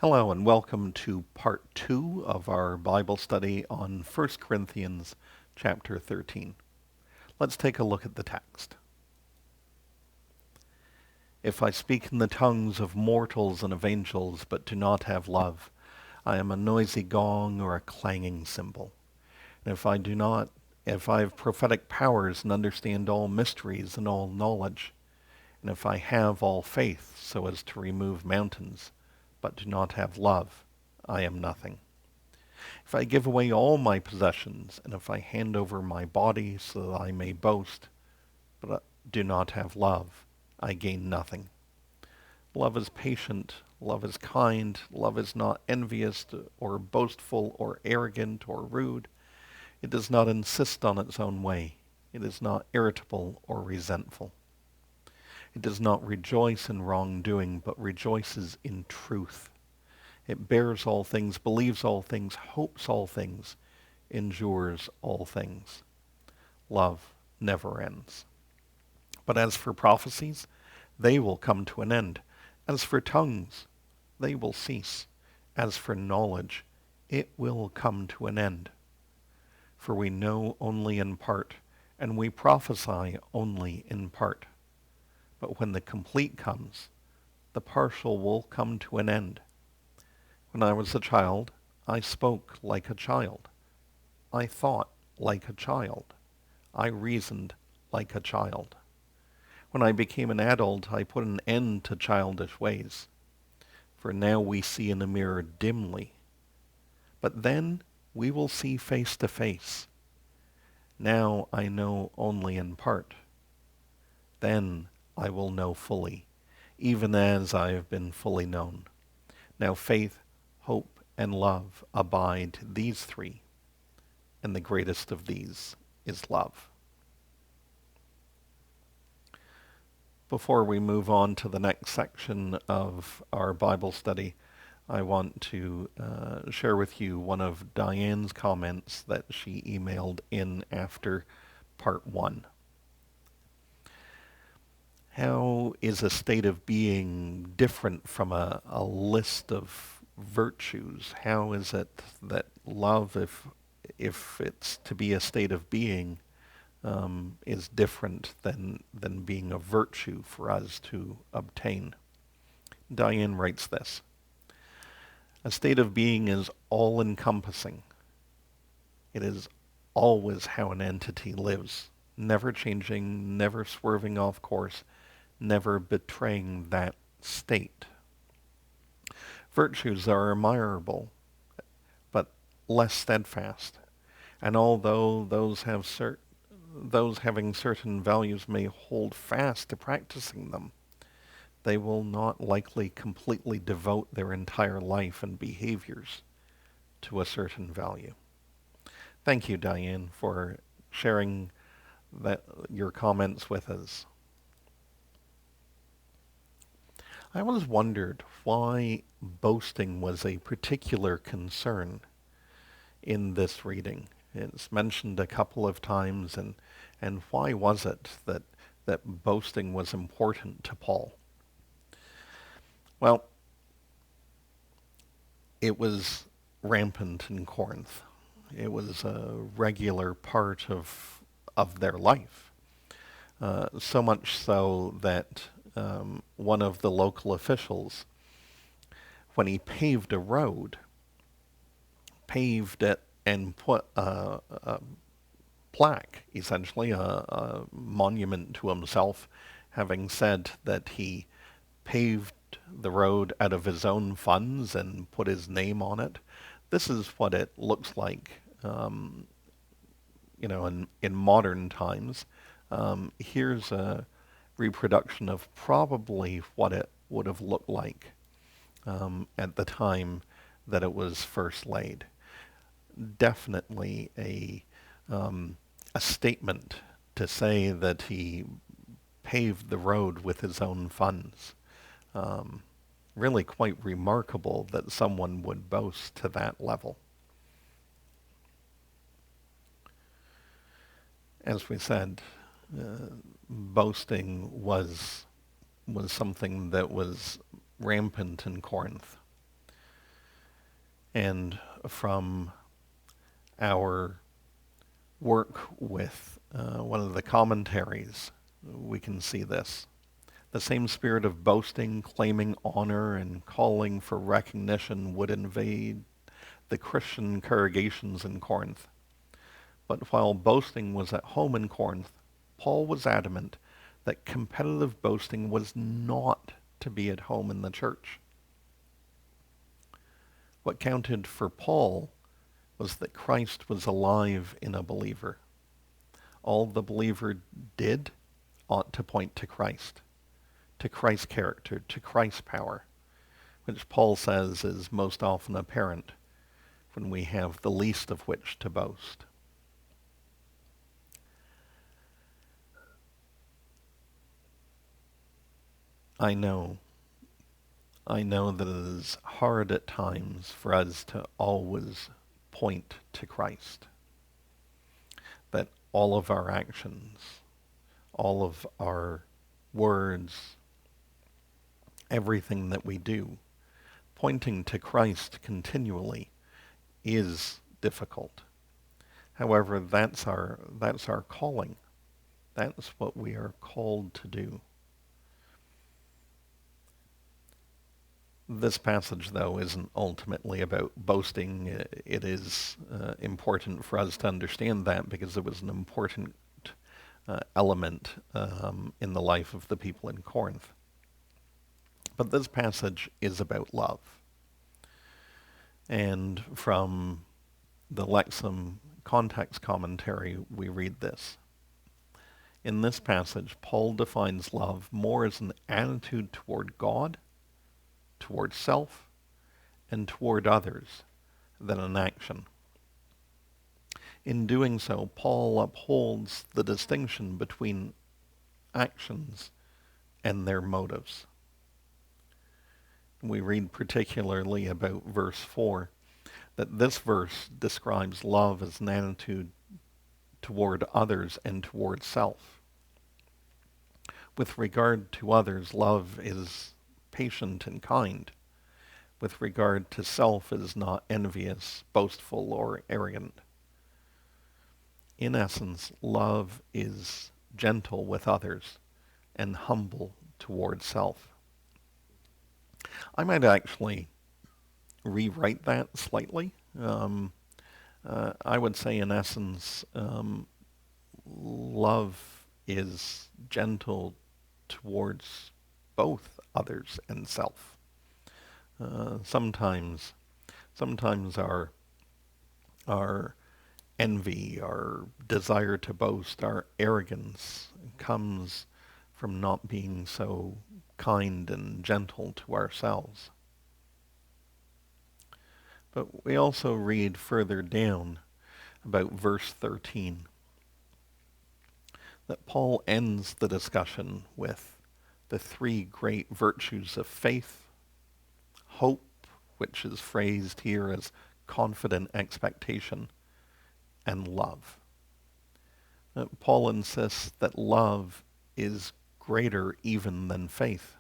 Hello and welcome to part 2 of our Bible study on 1 Corinthians chapter 13. Let's take a look at the text. If I speak in the tongues of mortals and of angels but do not have love, I am a noisy gong or a clanging cymbal. And if I have prophetic powers and understand all mysteries and all knowledge, and if I have all faith so as to remove mountains, but do not have love, I am nothing. If I give away all my possessions, and if I hand over my body so that I may boast, but do not have love, I gain nothing. Love is patient, love is kind, love is not envious or boastful or arrogant or rude. It does not insist on its own way. It is not irritable or resentful. It does not rejoice in wrongdoing, but rejoices in truth. It bears all things, believes all things, hopes all things, endures all things. Love never ends. But as for prophecies, they will come to an end. As for tongues, they will cease. As for knowledge, it will come to an end. For we know only in part, and we prophesy only in part. But when the complete comes, the partial will come to an end. When I was a child, I spoke like a child. I thought like a child. I reasoned like a child. When I became an adult, I put an end to childish ways. For now we see in a mirror dimly. But then we will see face to face. Now I know only in part. Then I will know fully, even as I have been fully known. Now faith, hope, and love abide, these three, and the greatest of these is love. Before we move on to the next section of our Bible study, I want to share with you one of Diane's comments that she emailed in after part 1. How is a state of being different from a list of virtues? How is it that love, if it's to be a state of being, is different than being a virtue for us to obtain? Dianne writes this: a state of being is all-encompassing. It is always how an entity lives, never changing, never swerving off course, never betraying that state. Virtues are admirable, but less steadfast, and although those having certain values may hold fast to practicing them, they will not likely completely devote their entire life and behaviors to a certain value. Thank you, Dianne, for sharing your comments with us. I always wondered why boasting was a particular concern in this reading. It's mentioned a couple of times, and why was it that boasting was important to Paul? Well, it was rampant in Corinth. It was a regular part of their life. So much so that one of the local officials, when he paved a road, paved it and put a plaque, essentially a monument to himself, having said that he paved the road out of his own funds and put his name on it. This is what it looks like, in modern times. Here's a reproduction of probably what it would have looked like at the time that it was first laid. Definitely a statement to say that he paved the road with his own funds. Really quite remarkable that someone would boast to that level. As we said, boasting was something that was rampant in Corinth. And from our work with one of the commentaries, we can see this. The same spirit of boasting, claiming honor, and calling for recognition would invade the Christian congregations in Corinth. But while boasting was at home in Corinth, Paul was adamant that competitive boasting was not to be at home in the church. What counted for Paul was that Christ was alive in a believer. All the believer did ought to point to Christ's character, to Christ's power, which Paul says is most often apparent when we have the least of which to boast. I know that it is hard at times for us to always point to Christ. That all of our actions, all of our words, everything that we do, pointing to Christ continually is difficult. However, that's our calling. That's what we are called to do. This passage, though, isn't ultimately about boasting. It is important for us to understand that because it was an important element in the life of the people in Corinth. But this passage is about love. And from the Lexham context commentary, we read this. In this passage, Paul defines love more as an attitude toward God, toward self, and toward others than an action. In doing so, Paul upholds the distinction between actions and their motives. We read particularly about verse 4, that this verse describes love as an attitude toward others and toward self. With regard to others, love is patient and kind. With regard to self, it is not envious, boastful, or arrogant. In essence, love is gentle with others and humble toward self. I might actually rewrite that slightly. I would say, in essence, love is gentle towards both others and self. Sometimes our envy, our desire to boast, our arrogance comes from not being so kind and gentle to ourselves. But we also read further down about verse 13 that Paul ends the discussion with the three great virtues of faith, hope, which is phrased here as confident expectation, and love. Paul insists that love is greater even than faith.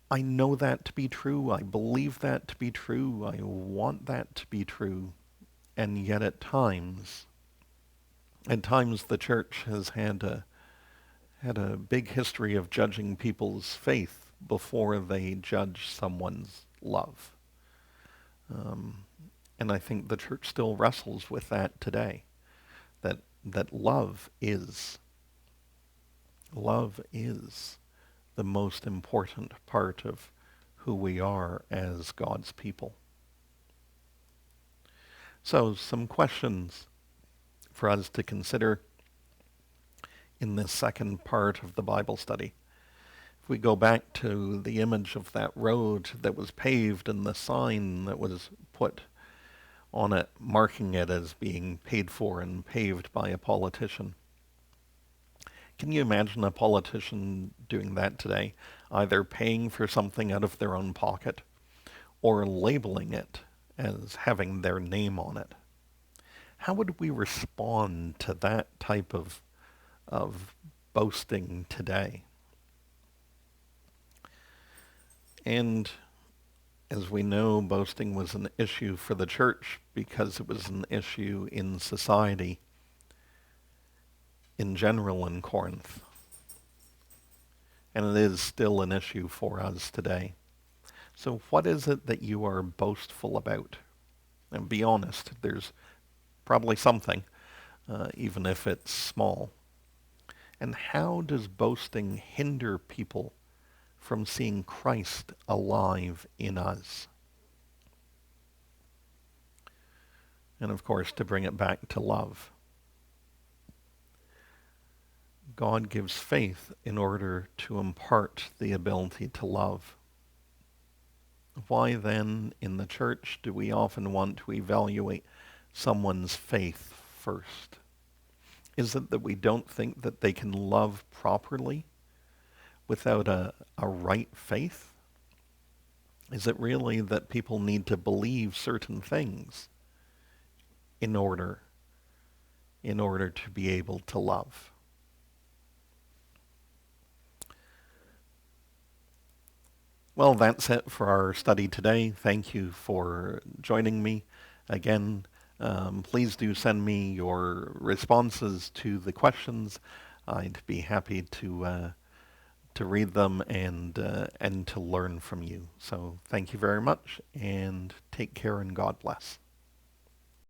I know that to be true. I believe that to be true. I want that to be true. And yet at times the church has had a big history of judging people's faith before they judge someone's love. And I think the church still wrestles with that today. That love is the most important part of who we are as God's people. So, some questions for us to consider in this second part of the Bible study. If we go back to the image of that road that was paved and the sign that was put on it, marking it as being paid for and paved by a politician. Can you imagine a politician doing that today, either paying for something out of their own pocket or labeling it as having their name on it? How would we respond to that type of boasting today? And as we know, boasting was an issue for the church because it was an issue in society in general in Corinth. And it is still an issue for us today. So what is it that you are boastful about? And be honest, there's probably something, even if it's small. And how does boasting hinder people from seeing Christ alive in us? And of course, to bring it back to love. God gives faith in order to impart the ability to love. Why then, in the church, do we often want to evaluate someone's faith first? Is it that we don't think that they can love properly without a right faith? Is it really that people need to believe certain things in order to be able to love? Well, that's it for our study today. Thank you for joining me. Again, please do send me your responses to the questions. I'd be happy to read them and to learn from you. So thank you very much, and take care, and God bless.